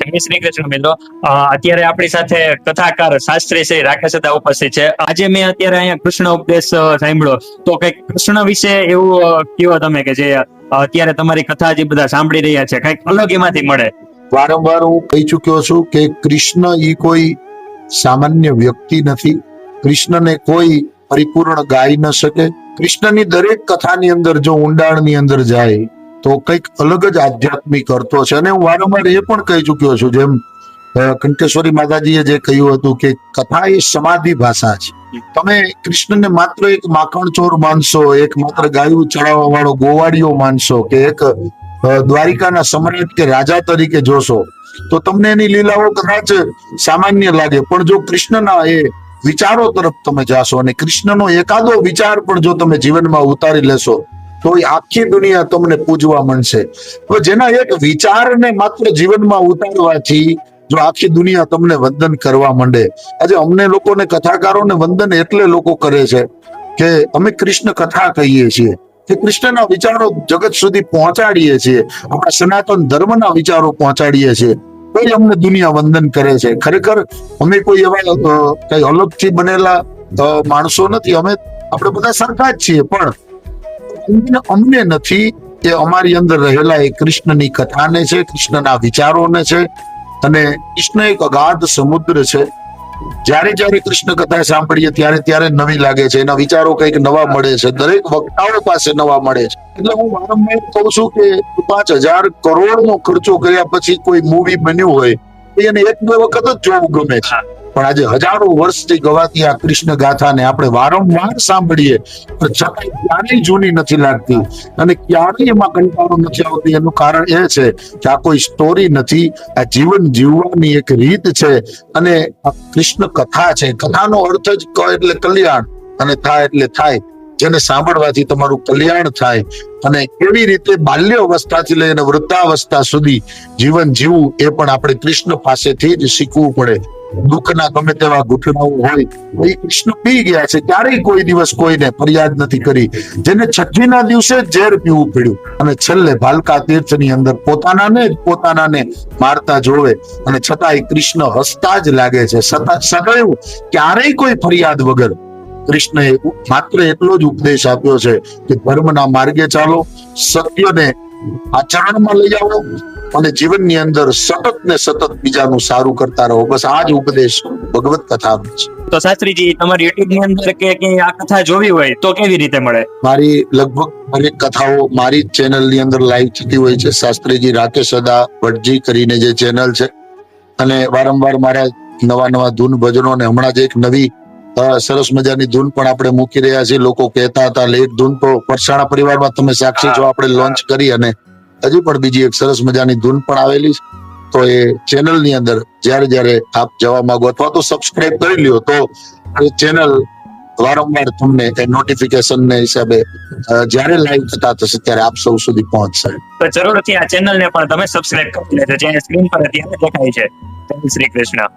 જય શ્રી કૃષ્ણ મિત્રો. અત્યારે આપણી સાથે કથાકાર શાસ્ત્રી શ્રી રાકેશ દાદા ઉપસ્થિત છે. આજે મેં અત્યારે અહીંયા કૃષ્ણ ઉપદેશ સાંભળ્યો, તો કઈક કૃષ્ણ વિશે એવું કયો તમે કે જે અત્યારે તમારી કથા જે બધા સાંભળી રહ્યા છે કઈક અલગ એમાંથી મળે. વારંવાર હું કહી ચુક્યો છું કે કૃષ્ણ ઈ કોઈ સામાન્ય વ્યક્તિ નથી. કૃષ્ણને કોઈ પરિપૂર્ણ ગાઈ ન શકે. કૃષ્ણની દરેક કથાની અંદર જો ઊંડાણની અંદર જાય તો કંઈક અલગ જ આધ્યાત્મિક અર્થો છે. અને હું વારંવાર એ પણ કહી ચુક્યો છું, જેમ કંકેશ્વરી માતાજીએ જે કહ્યું હતું કે કથા એ સમાધિ ભાષા છે. તમે કૃષ્ણને માત્ર એક માખણચોર માનશો, એક માત્ર ગાયું ચડાવવા વાળો ગોવાળિયો માનશો, કે એક દ્વારિકાના સમ્રાટ કે રાજા તરીકે જોશો તો તમને એની લીલાઓ કદાચ સામાન્ય લાગે. પણ જો કૃષ્ણના એ વિચારો તરફ તમે જાશો અને કૃષ્ણનો એકાદો વિચાર પણ જો તમે જીવનમાં ઉતારી લેશો તો એ આખી દુનિયા તમને પૂજવા માંડશે. તો જેના એક વિચારને માત્ર જીવનમાં ઉતારવાથી જો આખી દુનિયા તમને વંદન કરવા માંડે. આજે અમને લોકોને કથાકારોને વંદન એટલે લોકો કરે છે કે અમે કૃષ્ણ કથા કહીએ છીએ, કે કૃષ્ણના વિચારો જગત સુધી પહોંચાડીએ છીએ, આપણા સનાતન ધર્મના વિચારો પહોંચાડીએ છીએ, તો અમને દુનિયા વંદન કરે છે. ખરેખર અમે કોઈ એવા કઈ અલગથી બનેલા માણસો નથી. આપણે બધા સરખા જ છીએ, પણ અમને નથી કે અમારી અંદર રહેલા એ કૃષ્ણની કથાને છે, કૃષ્ણના વિચારોને છે. અને કૃષ્ણ એક અગાધ સમુદ્ર છે. જ્યારે જ્યારે કૃષ્ણ કથા સાંભળીએ ત્યારે નવી લાગે છે, એના વિચારો કંઈક નવા મળે છે, દરેક વક્તાઓ પાસે નવા મળે છે. એટલે હું વારંવાર કહું છું કે 5,000 કરોડનો ખર્ચો કર્યા પછી કોઈ મૂવી બન્યું હોય એને એક બે વખત જ જોવું ગમે છે. પણ આજે હજારો વર્ષથી ગવાતી આ કૃષ્ણ ગાથાને આપણે વારંવાર સાંભળીએ છતાં ક્યારેય જૂની નથી લાગતી અને ક્યારેય એમાં કંટાળો નથી આવતી. એનું કારણ એ છે કે આ કોઈ સ્ટોરી નથી, આ જીવન જીવવાની એક રીત છે. અને આ કૃષ્ણ કથા છે. કથાનો અર્થ જ ક એટલે કલ્યાણ અને થાય એટલે થાય. જેને સાંભળવાથી તમારું કલ્યાણ થાય. અને કેવી રીતે બાલ્ય અવસ્થાથી લઈને વૃદ્ધાવસ્થા સુધી જીવન જીવવું એ પણ આપણે કૃષ્ણ પાસેથી જ શીખવું પડે. દુઃખના ગમે તેવા ઘૂંટણાઓ હોય એ કૃષ્ણ પી ગયા છે, ક્યારેય કોઈ દિવસ કોઈને ફરિયાદ નથી કરી. જેને છઠ્ઠીના દિવસે ઝેર પીવું પડ્યું અને છેલ્લે ભાલકા તીર્થની અંદર પોતાનાને મારતા જોવે અને છતાંય કૃષ્ણ હસતા જ લાગે છે. સદૈવ ક્યારેય કોઈ ફરિયાદ વગર કૃષ્ણએ માત્ર એટલો જ ઉપદેશ આપ્યો છે કે ધર્મના માર્ગે ચાલો, સત્યને આચરણમાં લઈ આવો અને જીવનની અંદર સતત ને સતત બીજાનું સારું કરતા રહો. બસ આ જ ઉપદેશ ભગવત કથાનો છે. તો શાસ્ત્રીજી, તમારી યુટ્યુબ ની અંદર કે આ કથા જોવી હોય તો કેવી રીતે મળે? મારી લગભગ દરેક કથાઓ મારી ચેનલ ની અંદર લાઈવ થતી હોય છે. શાસ્ત્રીજી રાકેશ દાદા ભટ્ટજી કરીને જે ચેનલ છે, અને વારંવાર મારા નવા ધૂન ભજનો ને હમણાં જ એક નવી સરસ મજાની ધૂન પણ આપણે મૂકી રહ્યા છીએ. લોકો કહેતા હતા એક ધૂન તો પરસાણા પરિવારમાં તમે સાક્ષી છો, આપણે લોન્ચ કરી અને હજી પણ બીજી એક સરસ મજાની ધૂન પણ આવેલી છે. તો એ ચેનલ ની અંદર જ્યારે આપ જવા માંગો અથવા તો સબસ્ક્રાઇબ કરી લ્યો તો એ ચેનલ વારંવાર તમને નોટિફિકેશન ને હિસાબે જ્યારે લાઈવ થતા થશે ત્યારે આપ સૌ સુધી પહોંચશે. તો જરૂરથી આ ચેનલ ને પણ તમે સબસ્ક્રાઇબ કરી લેજો, જે સ્ક્રીન પર અત્યારે દેખાય છે. જય શ્રી કૃષ્ણ.